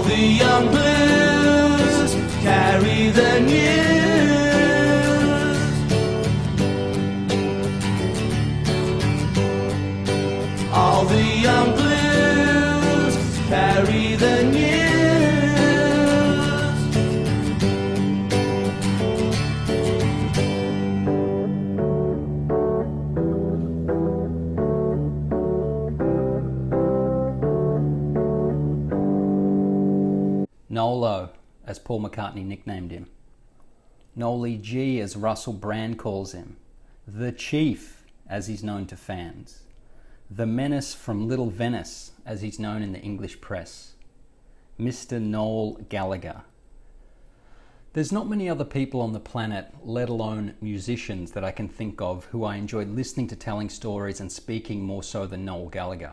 the young blues carry the news. All the young blues carry the news. Nolo, as Paul McCartney nicknamed him. Nolie G, as Russell Brand calls him. The Chief, as he's known to fans. The Menace from Little Venice, as he's known in the English press. Mr. Noel Gallagher. There's not many other people on the planet, let alone musicians, that I can think of who I enjoyed listening to telling stories and speaking more so than Noel Gallagher.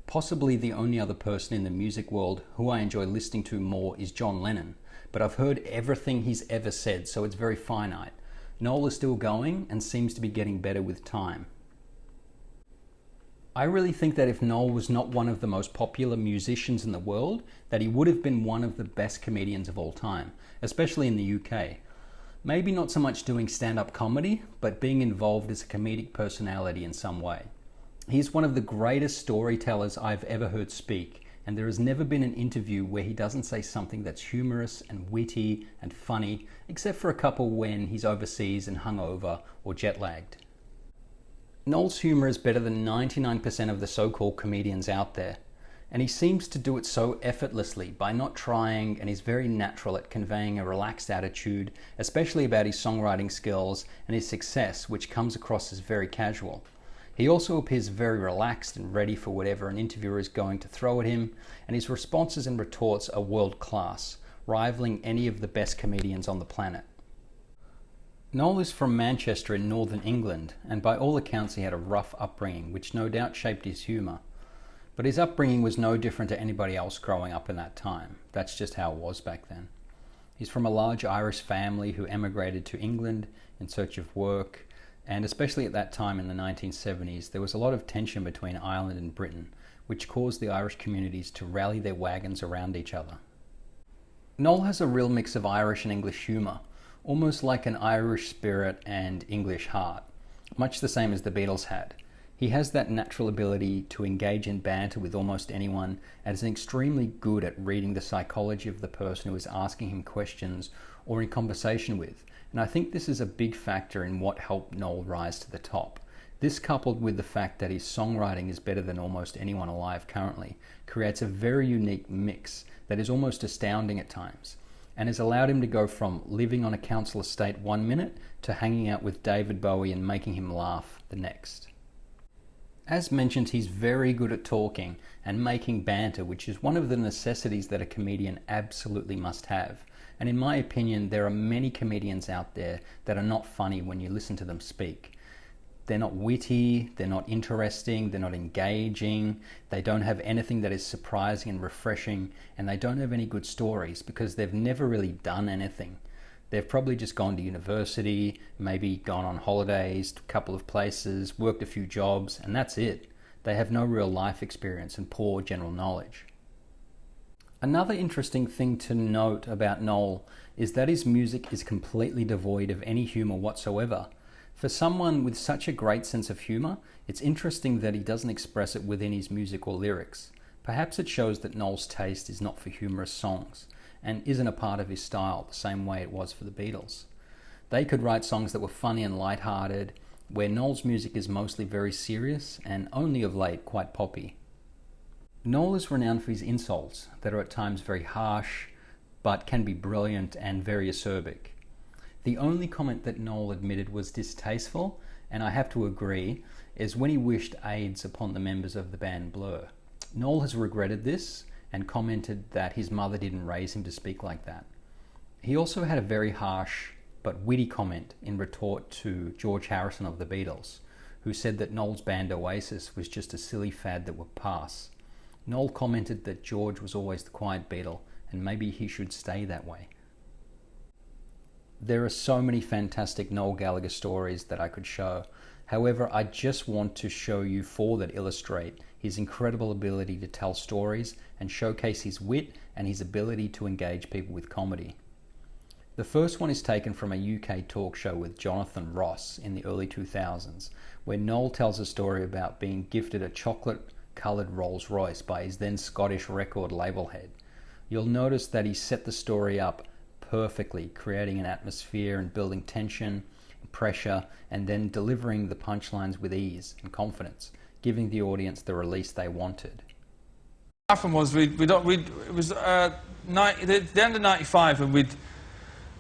Possibly the only other person in the music world who I enjoy listening to more is John Lennon, but I've heard everything he's ever said, so it's very finite. Noel is still going and seems to be getting better with time. I really think that if Noel was not one of the most popular musicians in the world, that he would have been one of the best comedians of all time, especially in the UK. Maybe not so much doing stand-up comedy, but being involved as a comedic personality in some way. He's one of the greatest storytellers I've ever heard speak, and there has never been an interview where he doesn't say something that's humorous and witty and funny, except for a couple when he's overseas and hungover or jet-lagged. Noel's humour is better than 99% of the so-called comedians out there, and he seems to do it so effortlessly by not trying, and he's very natural at conveying a relaxed attitude, especially about his songwriting skills and his success, which comes across as very casual. He also appears very relaxed and ready for whatever an interviewer is going to throw at him, and his responses and retorts are world class, rivaling any of the best comedians on the planet. Noel is from Manchester in northern England, and by all accounts he had a rough upbringing, which no doubt shaped his humour. But his upbringing was no different to anybody else growing up in that time. That's just how it was back then. He's from a large Irish family who emigrated to England in search of work, and especially at that time in the 1970s, there was a lot of tension between Ireland and Britain, which caused the Irish communities to rally their wagons around each other. Noel has a real mix of Irish and English humour, almost like an Irish spirit and English heart, much the same as the Beatles had. He has that natural ability to engage in banter with almost anyone and is extremely good at reading the psychology of the person who is asking him questions or in conversation with. And I think this is a big factor in what helped Noel rise to the top. This, coupled with the fact that his songwriting is better than almost anyone alive currently, creates a very unique mix that is almost astounding at times, and has allowed him to go from living on a council estate 1 minute to hanging out with David Bowie and making him laugh the next. As mentioned, he's very good at talking and making banter, which is one of the necessities that a comedian absolutely must have. And in my opinion, there are many comedians out there that are not funny when you listen to them speak. They're not witty, they're not interesting, they're not engaging, they don't have anything that is surprising and refreshing, and they don't have any good stories because they've never really done anything. They've probably just gone to university, maybe gone on holidays to a couple of places, worked a few jobs, and that's it. They have no real life experience and poor general knowledge. Another interesting thing to note about Noel is that his music is completely devoid of any humour whatsoever. For someone with such a great sense of humour, it's interesting that he doesn't express it within his music or lyrics. Perhaps it shows that Noel's taste is not for humorous songs, and isn't a part of his style the same way it was for the Beatles. They could write songs that were funny and light-hearted, where Noel's music is mostly very serious and only of late quite poppy. Noel is renowned for his insults that are at times very harsh, but can be brilliant and very acerbic. The only comment that Noel admitted was distasteful, and I have to agree, is when he wished AIDS upon the members of the band Blur. Noel has regretted this and commented that his mother didn't raise him to speak like that. He also had a very harsh but witty comment in retort to George Harrison of the Beatles, who said that Noel's band Oasis was just a silly fad that would pass. Noel commented that George was always the quiet Beatle and maybe he should stay that way. There are so many fantastic Noel Gallagher stories that I could show, However, I just want to show you four that illustrate his incredible ability to tell stories and showcase his wit and his ability to engage people with comedy. The first one is taken from a UK talk show with Jonathan Ross in the early 2000s, where Noel tells a story about being gifted a chocolate-coloured Rolls-Royce by his then Scottish record label head. You'll notice that he set the story up perfectly, creating an atmosphere and building tension, pressure, and then delivering the punchlines with ease and confidence, giving the audience the release they wanted. What happened was it was the end of '95, and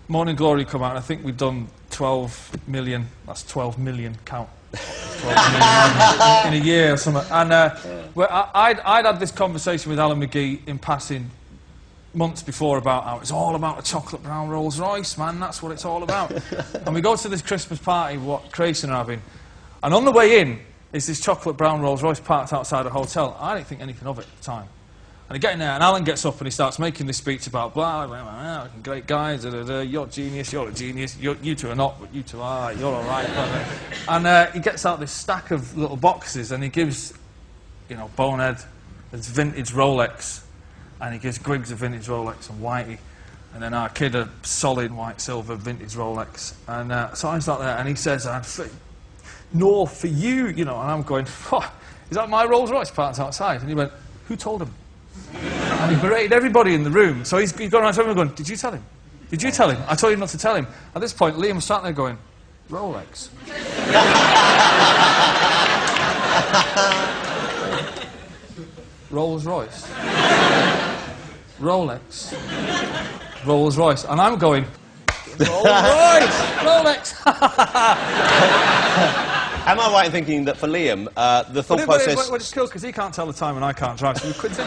Morning Glory come out, and I think we'd done 12 million. That's 12 million count. 12 million in a year or something. And I'd had this conversation with Alan McGee in passing months before about how it's all about a chocolate brown Rolls-Royce, man. That's what it's all about. And we go to this Christmas party, what Crayson are having, and on the way in is this chocolate brown Rolls-Royce parked outside a hotel. I didn't think anything of it at the time. And I get in there, and Alan gets up and he starts making this speech about blah, blah, blah, great guys, you're genius, you're a genius, you two are not, but you two are, you're all right. And he gets out this stack of little boxes, and he gives, Bonehead, this vintage Rolex, and he gives Griggs a vintage Rolex and Whitey, and then our kid a solid white silver vintage Rolex. And so I start there, and he says, "No, for you," and I'm going, "Oh, is that my Rolls Royce parked outside?" And he went, "Who told him?" And he berated everybody in the room. So he's gone around to everyone going, "Did you tell him? Did you tell him? I told you not to tell him." At this point, Liam was sat there going, "Rolex." Rolls-Royce. Rolex. Rolls-Royce. And I'm going, Rolls-Royce! Rolex! Am I right in thinking that for Liam, the thought process... Well, it's cool, because he can't tell the time and I can't drive, so we quit it.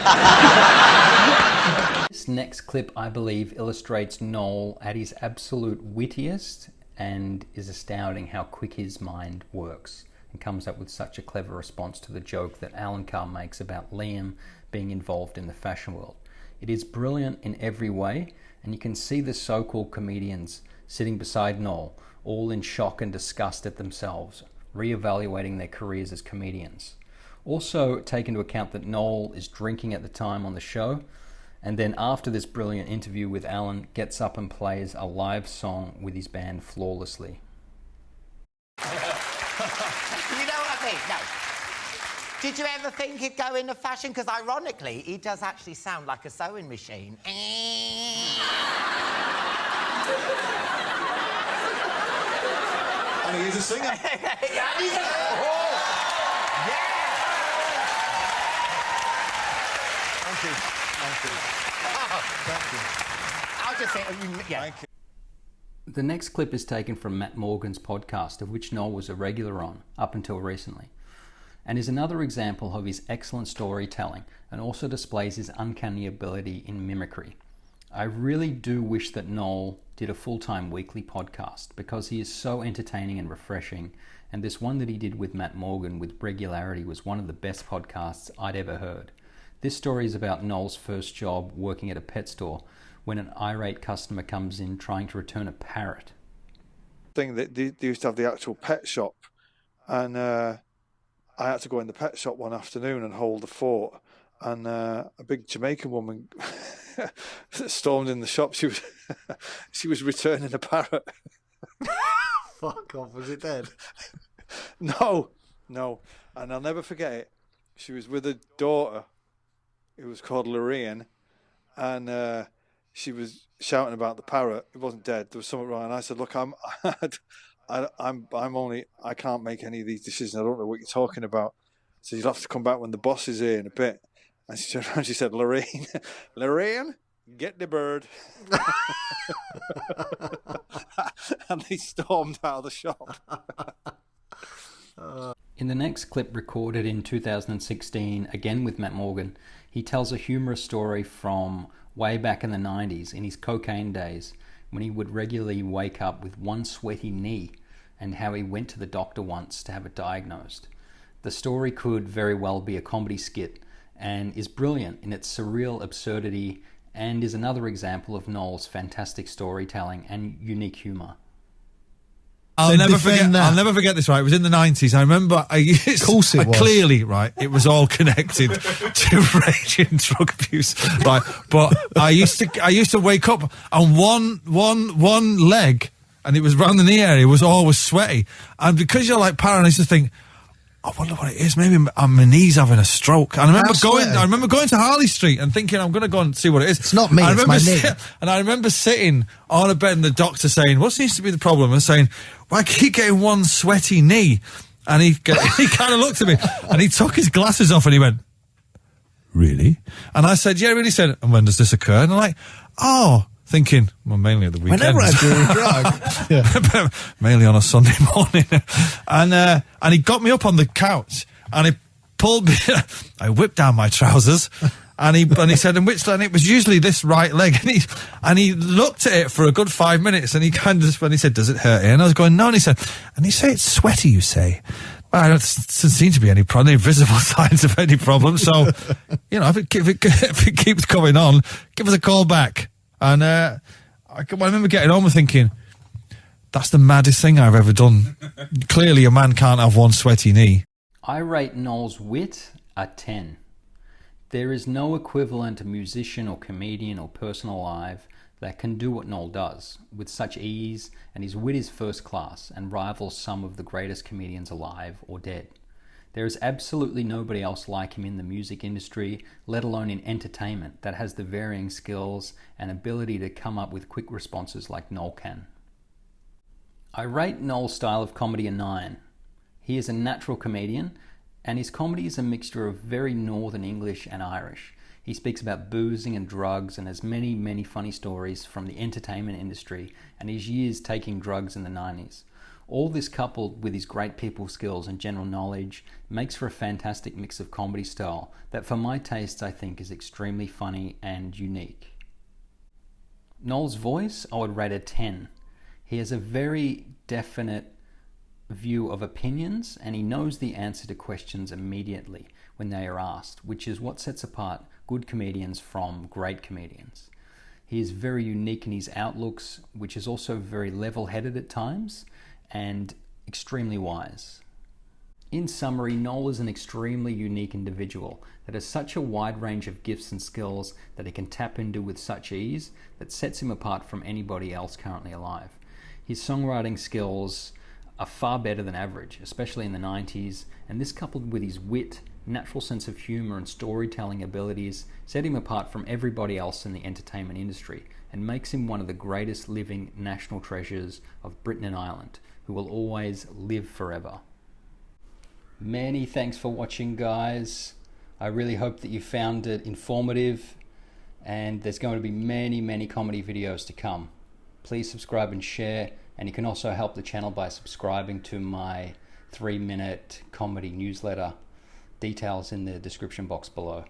This next clip, I believe, illustrates Noel at his absolute wittiest and is astounding how quick his mind works and comes up with such a clever response to the joke that Alan Carr makes about Liam being involved in the fashion world. It is brilliant in every way, and you can see the so-called comedians sitting beside Noel, all in shock and disgust at themselves, re-evaluating their careers as comedians. Also, take into account that Noel is drinking at the time on the show, and then after this brilliant interview with Alan, gets up and plays a live song with his band flawlessly. You know what I mean? No. Did you ever think he'd go into fashion? Because ironically, he does actually sound like a sewing machine. And he's a singer. Yeah, he's a... Oh, yeah! Thank you. Thank you. Oh, Thank you. I'll just say... Yeah. Thank you. The next clip is taken from Matt Morgan's podcast, of which Noel was a regular on, up until recently, and is another example of his excellent storytelling and also displays his uncanny ability in mimicry. I really do wish that Noel did a full-time weekly podcast because he is so entertaining and refreshing, and this one that he did with Matt Morgan with regularity was one of the best podcasts I'd ever heard. This story is about Noel's first job working at a pet store when an irate customer comes in trying to return a parrot. Thing that they used to have the actual pet shop, and I had to go in the pet shop one afternoon and hold the fort, and a big Jamaican woman stormed in the shop. She was returning a parrot. Fuck off, was it dead? No, and I'll never forget it. She was with a daughter who was called Lorraine, and she was shouting about the parrot. It wasn't dead. There was something wrong. And I said, "Look, I can't make any of these decisions. I don't know what you're talking about. So you'll have to come back when the boss is here in a bit." And she turned around and she said, Lorraine, get the bird." And they stormed out of the shop. In the next clip, recorded in 2016, again with Matt Morgan, he tells a humorous story from way back in the 90s, in his cocaine days, when he would regularly wake up with one sweaty knee, and how he went to the doctor once to have it diagnosed. The story could very well be a comedy skit, and is brilliant in its surreal absurdity, and is another example of Noel's fantastic storytelling and unique humour. I'll Then never defend forget. that. I'll never forget this. Right, it was in the 90s. I remember. Of course it was. Clearly, right, it was all connected to raging drug abuse. Right, but I used to wake up and one leg, and it was round the knee area, was always sweaty. And because you're like paranoid, I used to think, I wonder what it is. Maybe my knee's having a stroke. And I remember going to Harley Street and thinking, I'm going to go and see what it is. It's not me, it's my knee. And I remember sitting on a bed and the doctor saying, what seems to be the problem? And saying, well, I keep getting one sweaty knee. And he kind of looked at me and he took his glasses off and he went, really? And I said, yeah, really. He said, and when does this occur? And I'm like, oh, thinking, well, mainly at the weekend. Whenever I do a drug. Yeah. Mainly on a Sunday morning. And he got me up on the couch and he pulled me, I whipped down my trousers and he said, and which leg? And it was usually this right leg. And he looked at it for a good 5 minutes and he said, does it hurt here? And I was going, no. And he said, and you say it's sweaty, you say? Well, there doesn't seem to be any visible signs of any problem. So, if it keeps going on, give us a call back. And I remember getting home and thinking, that's the maddest thing I've ever done. Clearly a man can't have one sweaty knee. I rate Noel's wit a 10. There is no equivalent musician or comedian or person alive that can do what Noel does with such ease, and his wit is first class and rivals some of the greatest comedians alive or dead. There is absolutely nobody else like him in the music industry, let alone in entertainment, that has the varying skills and ability to come up with quick responses like Noel can. I rate Noel's style of comedy a 9. He is a natural comedian, and his comedy is a mixture of very Northern English and Irish. He speaks about boozing and drugs and has many, many funny stories from the entertainment industry and his years taking drugs in the 90s. All this coupled with his great people skills and general knowledge makes for a fantastic mix of comedy style that for my tastes I think is extremely funny and unique. Noel's voice I would rate a 10. He has a very definite view of opinions and he knows the answer to questions immediately when they are asked, which is what sets apart good comedians from great comedians. He is very unique in his outlooks, which is also very level-headed at times and extremely wise. In summary, Noel is an extremely unique individual that has such a wide range of gifts and skills that he can tap into with such ease that sets him apart from anybody else currently alive. His songwriting skills are far better than average, especially in the 90s, and this coupled with his wit, natural sense of humour and storytelling abilities set him apart from everybody else in the entertainment industry and makes him one of the greatest living national treasures of Britain and Ireland, who will always live forever. Many thanks for watching, guys. I really hope that you found it informative, and there's going to be many, many comedy videos to come. Please subscribe and share, and you can also help the channel by subscribing to my 3-minute comedy newsletter. Details in the description box below.